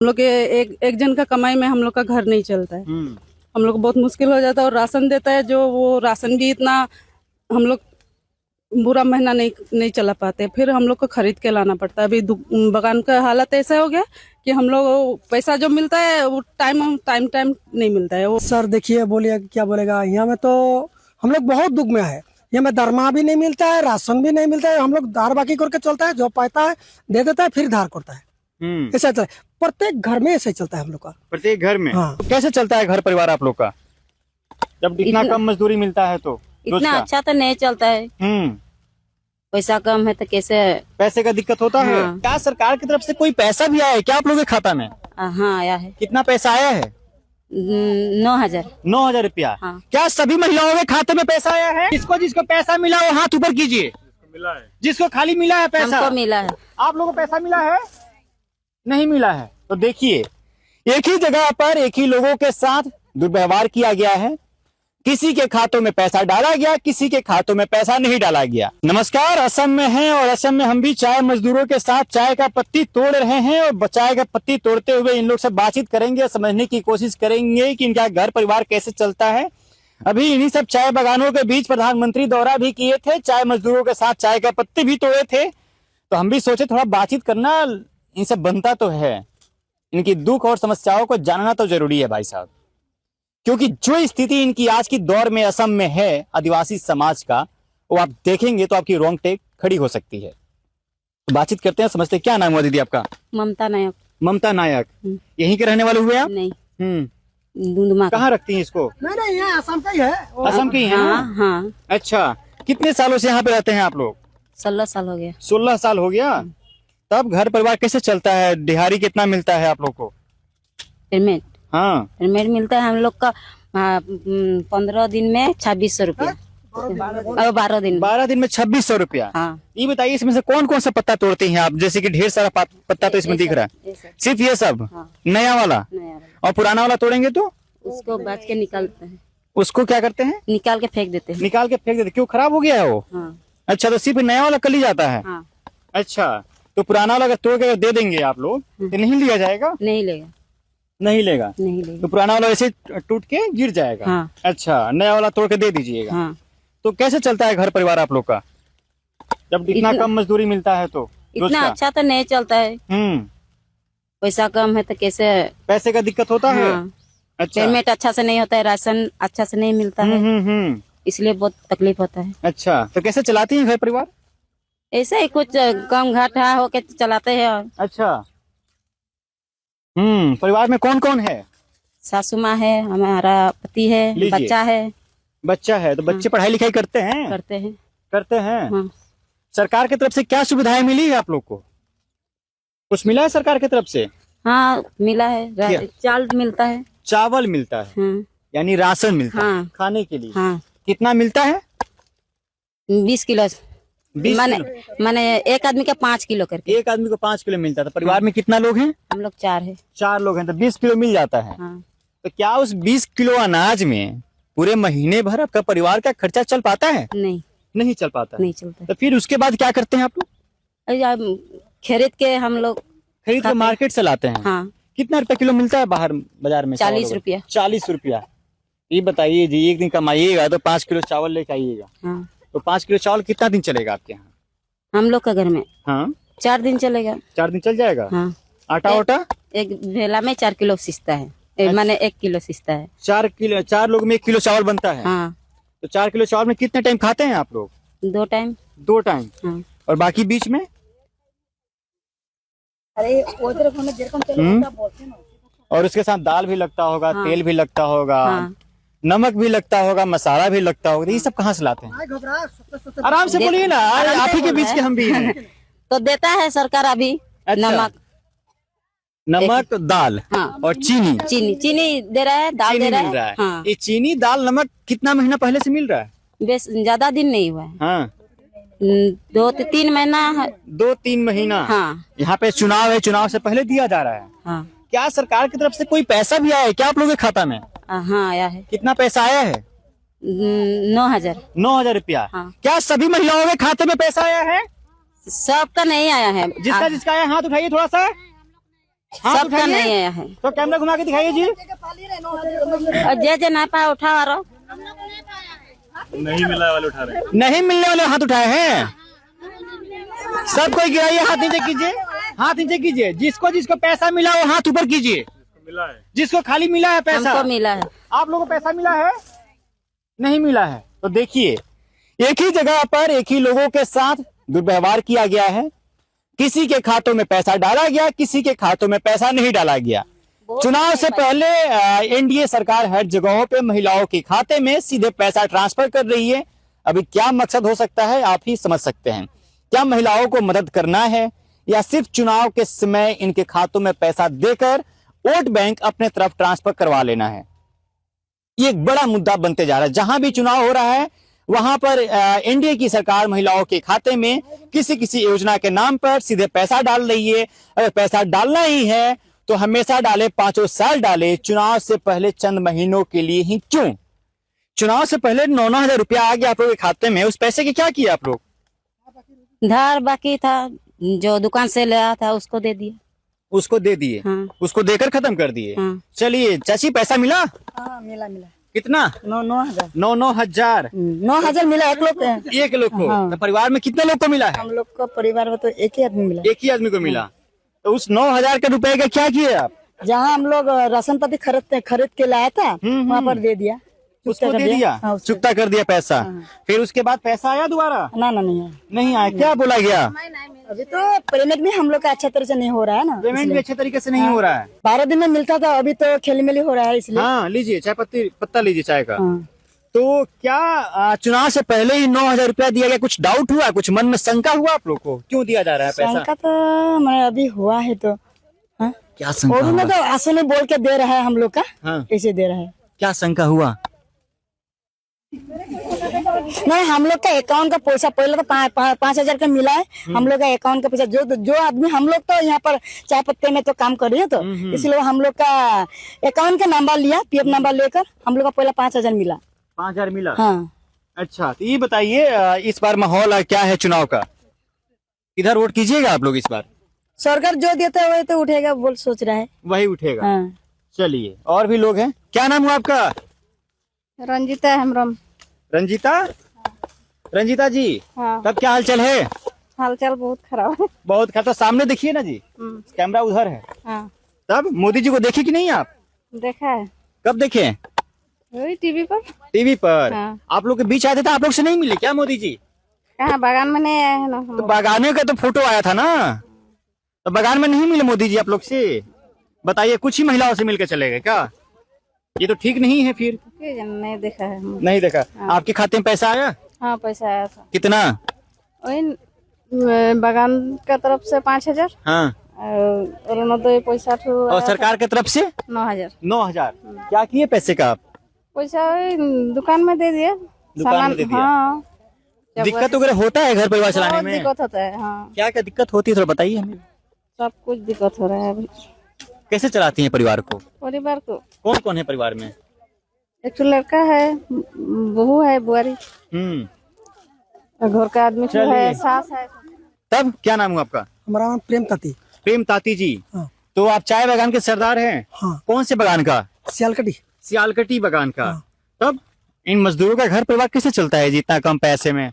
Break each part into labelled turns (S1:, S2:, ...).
S1: हम लोग के एक जन का कमाई में हम लोग का घर नहीं चलता है। हम लोग को बहुत मुश्किल हो जाता है। और राशन देता है जो, वो राशन भी इतना हम लोग बुरा महीना नहीं चला पाते, फिर हम लोग को खरीद के लाना पड़ता है। अभी बगान का हालत ऐसा हो गया कि हम लोग पैसा जो मिलता है वो टाइम नहीं मिलता है। वो
S2: सर देखिए, बोलिए क्या बोलेगा, यहाँ में तो हम लोग बहुत दुख में है। यहाँ में दरमा भी नहीं मिलता है, राशन भी नहीं मिलता है। हम लोग धार बाकी करके चलता है, जो पाता है दे देता है, फिर धार करता है। ऐसा चलता है, प्रत्येक घर में ऐसा चलता है हम लोग का।
S3: प्रत्येक घर में?
S2: हाँ।
S3: तो कैसे चलता है घर परिवार आप लोग का, जब इतना कम मजदूरी मिलता है? तो
S4: इतना अच्छा तो नहीं चलता है। पैसा कम है तो कैसे?
S3: पैसे का दिक्कत होता है। क्या सरकार की तरफ से कोई पैसा भी आया है क्या आप लोगों के खाता में?
S4: हाँ आया है।
S3: कितना पैसा आया है?
S4: 9,000।
S3: 9,000 रुपया।
S4: हाँ।
S3: क्या सभी महिलाओं के खाते में पैसा आया है? जिसको पैसा मिला वो हाथ ऊपर कीजिए। मिला है? जिसको खाली मिला है पैसा?
S4: हमको मिला है।
S3: आप लोगों को पैसा मिला है? नहीं मिला है। तो देखिए, एक ही जगह पर एक ही लोगों के साथ दुर्व्यवहार किया गया है। किसी के खातों में पैसा डाला गया, किसी के खातों में पैसा नहीं डाला गया। नमस्कार, असम में हैं और असम में हम भी चाय मजदूरों के साथ चाय का पत्ती तोड़ रहे हैं और चाय का पत्ती तोड़ते हुए इन लोग से बातचीत करेंगे, समझने की कोशिश करेंगे कि इनका घर परिवार कैसे चलता है। अभी इन्हीं सब चाय बागानों के बीच प्रधानमंत्री दौरा भी किए थे, चाय मजदूरों के साथ चाय का पत्ती भी तोड़े थे। तो हम भी सोचे थोड़ा बातचीत करना इनसे बनता तो है, इनकी दुख और समस्याओं को जानना तो जरूरी है भाई साहब, क्योंकि जो स्थिति इनकी आज की दौर में असम में है आदिवासी समाज का, वो आप देखेंगे तो आपकी रोंगटे खड़ी हो सकती है। तो बातचीत करते हैं, समझते हैं। क्या नाम हुआ दीदी आपका?
S4: ममता नायक।
S3: ममता नायक। यहीं के रहने वाले हुए आप?
S4: नहीं। डूंडमा।
S3: कहाँ रखती हैं इसको?
S2: नहीं, ये असम का ही है।
S3: असम की है?
S4: हाँ।
S3: अच्छा, कितने सालों से यहाँ पे रहते हैं आप लोग?
S4: 16 साल हो गया।
S3: 16 साल हो गया। तब घर परिवार कैसे चलता है? दिहाड़ी कितना मिलता है आप लोग को?
S4: पेमेंट?
S3: हाँ,
S4: पेमेंट मिलता है हम लोग का 15 दिन में 2600 रुपया और 12 दिन
S3: 12 दिन में 2600 रुपया।
S4: हाँ।
S3: ये बताइए, इसमें से कौन कौन सा पत्ता तोड़ते हैं आप? जैसे कि ढेर सारा पत्ता तो इसमें दिख रहा है। सिर्फ ये सब?
S4: हाँ।
S3: नया वाला? और पुराना वाला तोड़ेंगे तो
S4: उसको बाच के निकालते हैं।
S3: उसको क्या करते हैं?
S4: निकाल के फेंक देते हैं।
S3: निकाल के फेंक देते? क्यों, खराब हो गया है वो?
S4: हाँ।
S3: अच्छा, तो सिर्फ नया वाला कल ही जाता है?
S4: हाँ।
S3: अच्छा, तो पुराना वाला अगर तोड़ के अगर दे देंगे आप लोग तो नहीं लिया जाएगा?
S4: नहीं लेगा।
S3: नहीं लेगा?
S4: नहीं लेगा।
S3: तो पुराना वाला ऐसे टूट के गिर जाएगा?
S4: हाँ।
S3: अच्छा, नया वाला तोड़ के दे दीजिएगा।
S4: हाँ।
S3: तो कैसे चलता है घर परिवार आप लोग का, जब इतना कम मजदूरी मिलता है? तो
S4: इतना अच्छा तो नहीं चलता है। पैसा कम है तो कैसे?
S3: पैसे का दिक्कत होता है।
S4: हाँ।
S3: अच्छा,
S4: पेमेंट अच्छा से नहीं होता है, राशन अच्छा से नहीं मिलता है। इसलिए बहुत तकलीफ होता है।
S3: अच्छा, तो कैसे चलाती हैं घर परिवार?
S4: ऐसे ही कुछ कम घाटा होके चलाते हैं। और
S3: अच्छा, परिवार में कौन कौन है?
S4: सासू माँ है, हमारा पति है, बच्चा है।
S3: बच्चा है? तो बच्चे पढ़ाई लिखाई करते हैं?
S4: करते हैं।
S3: करते हैं।
S4: हाँ।
S3: सरकार की तरफ से क्या सुविधाएं मिली है आप लोग को? कुछ मिला है सरकार की तरफ से?
S4: हाँ मिला है। चावल मिलता है।
S3: चावल मिलता है?
S4: हाँ।
S3: यानी राशन मिलता है
S4: हाँ।
S3: खाने के लिए?
S4: हाँ।
S3: कितना मिलता है?
S4: 20 किलो।
S3: 20
S4: माने एक आदमी का 5 किलो करके।
S3: एक आदमी को 5 किलो मिलता था। परिवार में कितना लोग हैं?
S4: हम लोग 4 है।
S3: 4 लोग हैं, तो 20 किलो मिल जाता है।
S4: हाँ।
S3: तो क्या उस 20 किलो अनाज में पूरे महीने भर आपका परिवार का खर्चा चल पाता है? नहीं चल पाता।
S4: नहीं चलता।
S3: तो फिर उसके बाद क्या करते हैं आप लोग?
S4: खरीद के हम लोग
S3: खरीद के मार्केट से लाते हैं।
S4: हाँ।
S3: कितना रुपया किलो मिलता है बाहर बाजार में?
S4: 40 रुपया।
S3: 40 रुपया। ये बताइए जी, एक दिन कमाइएगा तो 5 किलो चावल लेके आइएगा।
S4: हाँ।
S3: तो 5 किलो चावल कितना दिन चलेगा आपके यहाँ?
S4: हम लोग का घर में?
S3: हाँ,
S4: 4 दिन चलेगा।
S3: 4 दिन चल जाएगा।
S4: हाँ।
S3: आटा वाटा?
S4: एक भेला में 4 किलो सिसता है। माने 1 किलो सिसता है।
S3: 4 लोग में 1 किलो चावल बनता है।
S4: हाँ।
S3: तो 4 किलो चावल में कितने टाइम खाते हैं आप लोग?
S4: 2 टाइम।
S3: 2 टाइम।
S4: हाँ।
S3: और बाकी बीच में? और उसके साथ दाल भी लगता होगा। हाँ। तेल भी लगता होगा। हाँ। नमक भी लगता होगा, मसाला भी लगता होगा। ये सब कहाँ से लाते हैं? आराम से बोलिए ना, आप ही के बीच के हम भी हैं।
S4: तो देता है सरकार अभी।
S3: अच्छा। नमक, दाल।
S4: हाँ।
S3: और
S4: चीनी दे रहा है, दाल दे रहा है। हाँ।
S3: ये चीनी दाल नमक कितना महीना पहले से मिल रहा है?
S4: बस ज्यादा दिन नहीं हुआ है।
S3: हाँ।
S4: 2-3 महीना है।
S3: 2-3 महीना।
S4: हाँ।
S3: यहाँ पे चुनाव है, चुनाव से पहले दिया जा रहा है।
S4: हाँ।
S3: क्या सरकार की तरफ से कोई पैसा भी आया है क्या आप लोगों के खाता में?
S4: हाँ आया है।
S3: कितना पैसा आया है?
S4: 9,000।
S3: 9,000 रुपया।
S4: हाँ।
S3: क्या सभी महिलाओं के खाते में पैसा आया है?
S4: सबका नहीं आया है।
S3: जिसका आया हाथ उठाइए थोड़ा सा। हाथ
S4: सबका
S3: उठाइए।
S4: नहीं आया है।
S3: तो कैमरा घुमा के दिखाइए जी।
S4: और जे ना पाए उठा रहा।
S3: नहीं मिलने वाले हाथ उठाए हैं। सब कोई गिराइए, हाथ नीचे कीजिए, हाथ नीचे कीजिए। जिसको जिसको पैसा मिला वो हाथ ऊपर कीजिए। जिसको खाली मिला है पैसा।
S4: हमको मिला है।
S3: आप लोगों को पैसा मिला है? नहीं मिला है। तो देखिए, एक ही जगह पर एक ही लोगों के साथ दुर्व्यवहार किया गया है। किसी के खातों में पैसा डाला गया, किसी के खातों में पैसा नहीं डाला गया। चुनाव से पहले एनडीए सरकार हर जगहों पे महिलाओं के खाते में सीधे पैसा ट्रांसफर कर रही है। अभी क्या मकसद हो सकता है आप ही समझ सकते हैं। क्या महिलाओं को मदद करना है या सिर्फ चुनाव के समय इनके खातों में पैसा देकर वोट बैंक अपने तरफ ट्रांसफर करवा लेना है? ये एक बड़ा मुद्दा बनते जा रहा है। जहां भी चुनाव हो रहा है वहां पर एनडीए की सरकार महिलाओं के खाते में किसी किसी योजना के नाम पर सीधे पैसा डाल रही है। अगर पैसा डालना ही है तो हमेशा डाले, 5 साल डाले, चुनाव से पहले चंद महीनों के लिए ही क्यों? चुनाव से पहले 9-9 हजार रुपया आ गया आप लोगों के खाते में। उस पैसे के क्या किया आप लोग?
S4: धार बाकी था, जो दुकान से लाया था उसको दे दिया।
S3: उसको दे दिए।
S4: हाँ।
S3: उसको देकर खत्म कर दिए।
S4: हाँ।
S3: चलिए चाची, पैसा मिला?
S5: हाँ मिला मिला।
S3: कितना?
S5: 9,000।
S3: 9-9 हजार
S5: 9,000 मिला एक लोग को।
S3: एक लोग को।
S5: हाँ।
S3: तो परिवार में कितने लोग को मिला है?
S5: हम लोग को परिवार में तो एक ही आदमी मिला।
S3: एक ही आदमी को मिला। तो उस 9,000 के रुपए का क्या किए आप?
S5: जहाँ हम लोग राशन पाती खरीद के लाया था वहाँ पर दे दिया।
S3: उसको
S5: चुकता
S3: दे
S5: कर
S3: दिया।
S5: हाँ, उसको।
S3: चुकता कर दिया पैसा। फिर उसके बाद पैसा आया दोबारा?
S5: ना नहीं है।
S3: नहीं आया। क्या बोला गया?
S5: अभी तो पेमेंट भी हम लोग का अच्छा तरह से नहीं हो रहा है ना।
S3: पेमेंट भी अच्छे तरीके से नहीं हो रहा है।
S5: 12 दिन में मिलता था, अभी तो खेली हो रहा है इसलिए।
S3: हाँ, लीजिए चाय पत्ता लीजिए चाय का।
S5: हाँ।
S3: तो क्या चुनाव से पहले ही 9,000 रुपया दिया गया? कुछ डाउट हुआ, कुछ मन में शंका हुआ आप लोग को? क्यों दिया जा रहा है पैसा?
S5: शंका तो मैं अभी हुआ है तो हाँ?
S3: क्या शंका
S5: और में
S3: हुआ?
S5: तो आसने बोल के दे रहा है हम लोग का।
S3: हाँ।
S5: कैसे दे रहा है?
S3: क्या शंका हुआ?
S5: नहीं, हम लोग का अकाउंट का पैसा पहले तो 5,000 का मिला है। हम लोग का अकाउंट का पैसा जो आदमी, हम लोग तो यहाँ पर चाय पत्ते में तो काम कर रही है, तो इसलिए हम लोग का अकाउंट का नंबर लिया, पीएफ नंबर लेकर हम लोग का पहले 5,000 मिला।
S3: 5,000 मिला?
S5: हाँ।
S3: अच्छा, तो ये बताइए इस बार माहौल क्या है चुनाव का? किधर वोट कीजिएगा आप लोग इस बार?
S5: सरकार जो देता है वही तो उठेगा बोल सोच रहा है।
S3: वही उठेगा।
S5: हाँ।
S3: चलिए, और भी लोग हैं। क्या नाम हुआ आपका?
S1: रंजीता हेम्ब्रम।
S3: रंजीता? रंजीता जी,
S1: हाँ।
S3: तब क्या हालचाल है?
S1: हालचाल बहुत खराब है।
S3: बहुत खराब। तो सामने देखिए ना जी, कैमरा उधर है।
S1: हाँ।
S3: तब मोदी जी को देखे कि नहीं आप?
S1: देखा है
S3: कब देखे?
S1: वही टीवी पर।
S3: टीवी पर।
S1: हाँ।
S3: आप लोग के बीच आए थे तो आप लोग से नहीं मिले क्या मोदी जी?
S1: कहाँ, बागान में नहीं आए हैं ना।
S3: तो बागाने का तो फोटो आया था ना, तो बागान में नहीं मिले मोदी जी आप लोग से? बताइए, कुछ ही महिलाओं से मिलकर चले गए क्या? ये तो ठीक नहीं है फिर।
S1: नहीं देखा है।
S3: नहीं देखा। आपके खाते में पैसा आया?
S1: हाँ, पैसा आया था।
S3: कितना?
S1: वही बागान का तरफ से 5,000
S3: हाँ।
S1: और न तो पैसा
S3: और सरकार की तरफ से
S1: 9,000।
S3: 9,000। क्या किए पैसे का आप?
S1: पैसा वही दुकान में दे दिया।
S3: दुकान में दे दिया।
S1: हाँ।
S3: दिक्कत वगैरह होता है घर परिवार चलाने
S1: बहुत
S3: में?
S1: दिक्कत होता है। हाँ,
S3: क्या क्या दिक्कत होती है थोड़ा बताइए हमें।
S1: सब कुछ दिक्कत हो रहा है अभी।
S3: कैसे चलाती हैं परिवार को?
S1: परिवार को
S3: कौन कौन है परिवार में?
S1: एक तो लड़का है, बहू है, बुआरी, और घर का आदमी तो है, सास है।
S3: तब क्या नाम हुआ आपका?
S2: हमारा नाम प्रेम ताती।
S3: प्रेम ताती जी।
S2: हाँ।
S3: तो आप चाय बागान के सरदार हैं?
S2: हाँ।
S3: कौन से बागान का?
S2: सियालकटी।
S3: सियालकटी बागान का।
S2: हाँ।
S3: तब इन मजदूरों का घर परिवार कैसे चलता है जी इतना कम पैसे में?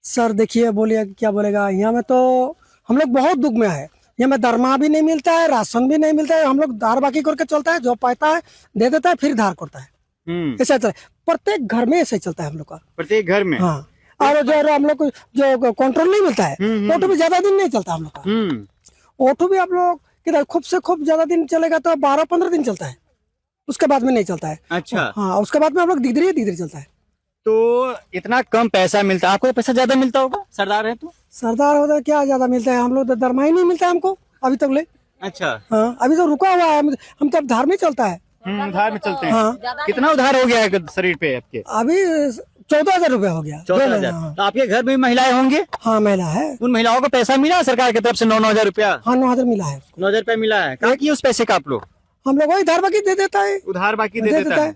S2: सर देखिए, बोलिए क्या बोलेगा। यहाँ में तो हम लोग बहुत दुख में है। यहाँ में दरमा भी नहीं मिलता है, राशन भी नहीं मिलता है। हम लोग धार बाकी करके चलता है, जो पाता है दे देता है, फिर धार करता है। ऐसा चलता है, प्रत्येक घर में ऐसा ही चलता है हम लोग का।
S3: प्रत्येक घर में?
S2: हाँ। और जो हम लोग को जो कंट्रोल नहीं मिलता है, ऑटो भी ज्यादा दिन नहीं चलता हम लोग का। ऑटो भी आप लोग किधर खूब से खूब ज्यादा दिन चलेगा तो 12-15 दिन चलता है, उसके बाद में नहीं चलता है।
S3: अच्छा।
S2: हाँ, उसके बाद में हम लोग दिगदरी चलता है।
S3: तो इतना कम पैसा मिलता है आपको? पैसा ज्यादा मिलता होगा सरदार है तो?
S2: सरदार होता है क्या ज्यादा मिलता है? हम लोग तो दरमा ही नहीं मिलता है हमको अभी तक ले।
S3: अच्छा।
S2: हाँ, अभी तो रुका हुआ है। हम तब धार में चलता है।
S3: उधार में चलते हैं।
S2: हाँ।
S3: कितना उधार हो गया है शरीर पे आपके?
S2: अभी 14,000 रुपया हो गया।
S3: 14,000।
S2: हाँ।
S3: तो आपके घर में महिलाएं होंगे?
S2: हाँ, महिला है।
S3: उन महिलाओं को पैसा मिला सरकार की तरफ से 9,000 रुपया?
S2: हाँ, 9,000 मिला है।
S3: 9,000 रुपया मिला है। कहाँ किए उस पैसे का आप लोग?
S2: हम लोग वही धार बाकी दे देता है।
S3: उधार बाकी दे देता है।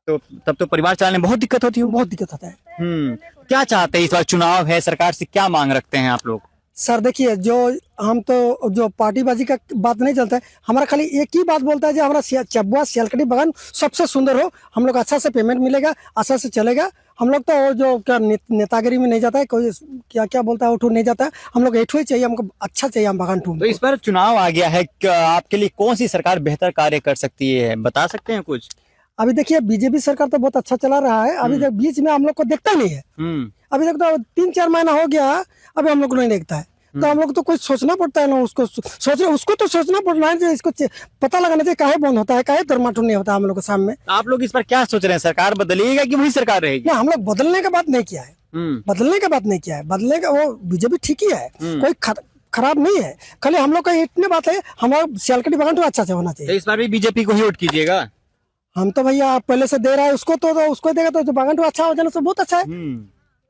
S3: तो तब तो परिवार चलाने में बहुत दिक्कत होती है।
S2: बहुत दिक्कत होता है।
S3: क्या चाहते हैं इस बार चुनाव है, सरकार से क्या मांग रखते हैं आप लोग?
S2: सर देखिए, जो हम तो जो पार्टीबाजी का बात नहीं चलता है, हमारा खाली एक ही बात बोलता है जो हमारा चबुआ सियालकटी बागान सबसे सुंदर हो, हम लोग अच्छा से पेमेंट मिलेगा, अच्छा से चलेगा। हम लोग तो वो जो क्या नेतागिरी में नहीं जाता है, कोई क्या क्या बोलता है उठू नहीं जाता है, हम लोग एठू ही चाहिए, हमको अच्छा चाहिए हम बागान टूम।
S3: तो इस पर चुनाव आ गया है, आपके लिए कौन सी सरकार बेहतर कार्य कर सकती है, बता सकते हैं कुछ?
S2: अभी देखिए बीजेपी सरकार तो बहुत अच्छा चला रहा है, अभी तक बीच में हम लोग को देखता नहीं है, अभी तक तो 3-4 महीना हो गया, अभी हम लोग को नहीं देखता है। तो हम लोग तो कुछ सोचना पड़ता है ना, उसको तो सोचना पड़ना है, इसको पता लगाना चाहिए काहे बंद होता है, काहे धर्माटू नहीं होता हम लोग के सामने।
S3: आप लोग इस पर क्या सोच रहे हैं, सरकार बदलेगा कि वही सरकार रहेगी?
S2: ना, हम लोग बदलने का बात नहीं किया है, बदलने का बात नहीं किया है, बदलने का वो बीजेपी ठीक ही है, कोई खराब नहीं है, खाली हम लोग का इतनी बात है, हमारा सियालकटी बागान तो अच्छा से होना चाहिए।
S3: तो इस बार भी बीजेपी को ही वोट कीजिएगा?
S2: हम तो भैया आप पहले से दे रहा है उसको, तो उसको देगा तो बागान तो अच्छा हो जाना से बहुत अच्छा है।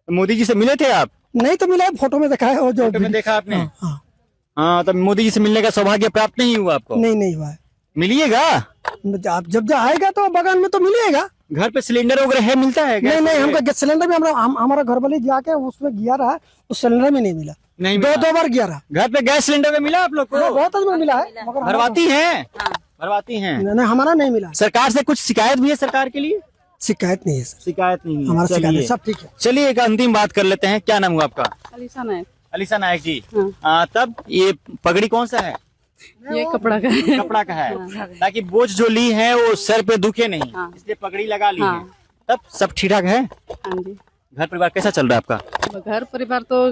S3: मोदी जी से मिले थे आप?
S2: नहीं तो मिला है, फोटो में देखा है वो जो
S3: फोटो में देखा आपने?
S2: हाँ,
S3: हाँ, तब मोदी जी से मिलने का सौभाग्य प्राप्त नहीं हुआ आपको?
S2: नहीं हुआ है।
S3: मिलिएगा,
S2: आप जब आएगा तो बागान में तो मिलेगा।
S3: घर पे सिलेंडर वगैरह है, मिलता है?
S2: नहीं, हमको गैस सिलेंडर भी हमारा घर वाले जाके उसमें गया रहा, उस सिलेंडर में नहीं मिला,
S3: नहीं
S2: दो बार गया रहा।
S3: घर पे गैस सिलेंडर में मिला आप लोग को?
S2: बहुत आदमी मिला है, मगर
S3: भरवाती हैं? भरवाती हैं?
S2: नहीं, हमारा नहीं मिला।
S3: सरकार से कुछ शिकायत भी है सरकार के लिए?
S2: शिकायत नहीं है सर,
S3: शिकायत नहीं है,
S2: हमारा शिकायत
S3: चलिए।
S2: है, सब ठीक है।
S3: चलिए एक अंतिम बात कर लेते हैं, क्या नाम हुआ आपका?
S1: अलीसा नायक।
S3: अलीसा नायक जी।
S1: हाँ।
S3: तब ये पगड़ी कौन सा है?
S1: ये कपड़ा का है।
S3: कपड़ा का है, ताकि बोझ जो ली है वो सर पे दुखे नहीं,
S1: हाँ।
S3: इसलिए पगड़ी लगा ली है।
S1: हाँ।
S3: तब सब ठीक ठाक है?
S1: हाँ जी।
S3: घर परिवार कैसा चल रहा है आपका?
S1: घर परिवार तो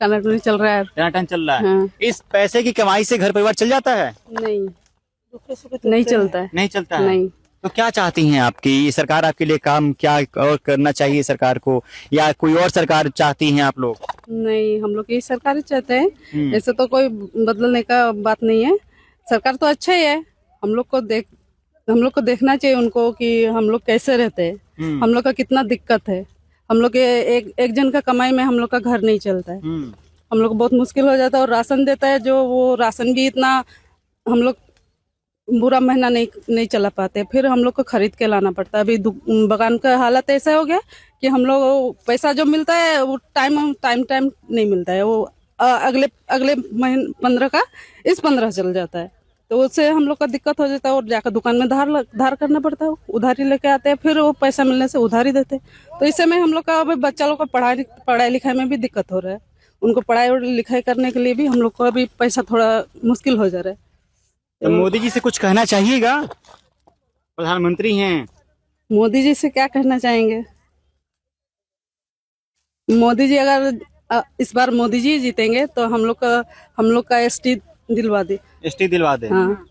S1: टनाटनी चल रहा है।
S3: टनाटन चल रहा है।
S1: हाँ।
S3: इस पैसे की कमाई से घर परिवार चल जाता है?
S1: नहीं चलता है।
S3: नहीं चलता है।
S1: नहीं।
S3: तो क्या चाहती हैं आपकी सरकार, आपके लिए काम क्या और करना चाहिए सरकार को, या कोई और सरकार चाहती हैं आप लोग?
S1: नहीं, हम लोग यही सरकार ही चाहते हैं, ऐसे तो कोई बदलने का बात नहीं है। सरकार तो अच्छा ही है, हम लोग को देखना चाहिए उनको कि हम लोग कैसे रहते हैं, हम लोग का कितना दिक्कत है। हम लोग के एक जन का कमाई में हम लोग का घर नहीं चलता है, हम लोग को बहुत मुश्किल हो जाता है। और राशन देता है जो, वो राशन भी इतना हम लोग पूरा महीना नहीं चला पाते, फिर हम लोग को खरीद के लाना पड़ता है। अभी बागान का हालत ऐसा हो गया कि हम लोग पैसा जो मिलता है वो टाइम नहीं मिलता है, वो अगले महीने 15 का इस 15 चल जाता है, तो उससे हम लोग का दिक्कत हो जाता है। और जाकर दुकान में धार करना पड़ता है, उधारी लेके आते हैं, फिर वो पैसा मिलने से उधारी देते हैं। तो इससे में हम लोग का अभी बच्चा लोग का पढ़ाई लिखाई में भी दिक्कत हो रहा है, उनको पढ़ाई और लिखाई करने के लिए भी हम लोग को अभी पैसा थोड़ा मुश्किल हो जा रहा है।
S3: तो मोदी जी से कुछ कहना चाहिएगा, प्रधानमंत्री हैं?
S1: मोदी जी से क्या कहना चाहेंगे? मोदी जी अगर इस बार मोदी जी जीतेंगे तो हम लोग का एसटी दिलवा दे।
S3: एसटी दिलवा दे।
S1: हाँ।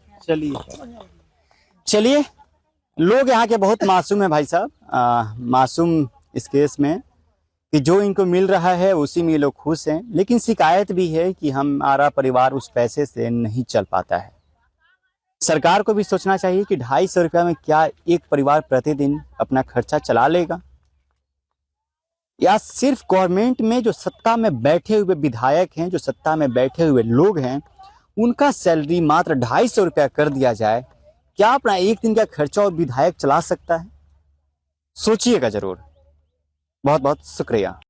S3: चलिए लोग यहाँ के बहुत मासूम है भाई साहब, मासूम इस केस में कि जो इनको मिल रहा है उसी में ये लोग खुश हैं, लेकिन शिकायत भी है कि हमारा परिवार उस पैसे से नहीं चल पाता है। सरकार को भी सोचना चाहिए कि 250 रुपया में क्या एक परिवार प्रतिदिन अपना खर्चा चला लेगा, या सिर्फ गवर्नमेंट में जो सत्ता में बैठे हुए विधायक हैं, जो सत्ता में बैठे हुए लोग हैं, उनका सैलरी मात्र 250 रुपया कर दिया जाए, क्या अपना एक दिन का खर्चा और विधायक चला सकता है? सोचिएगा जरूर। बहुत बहुत शुक्रिया।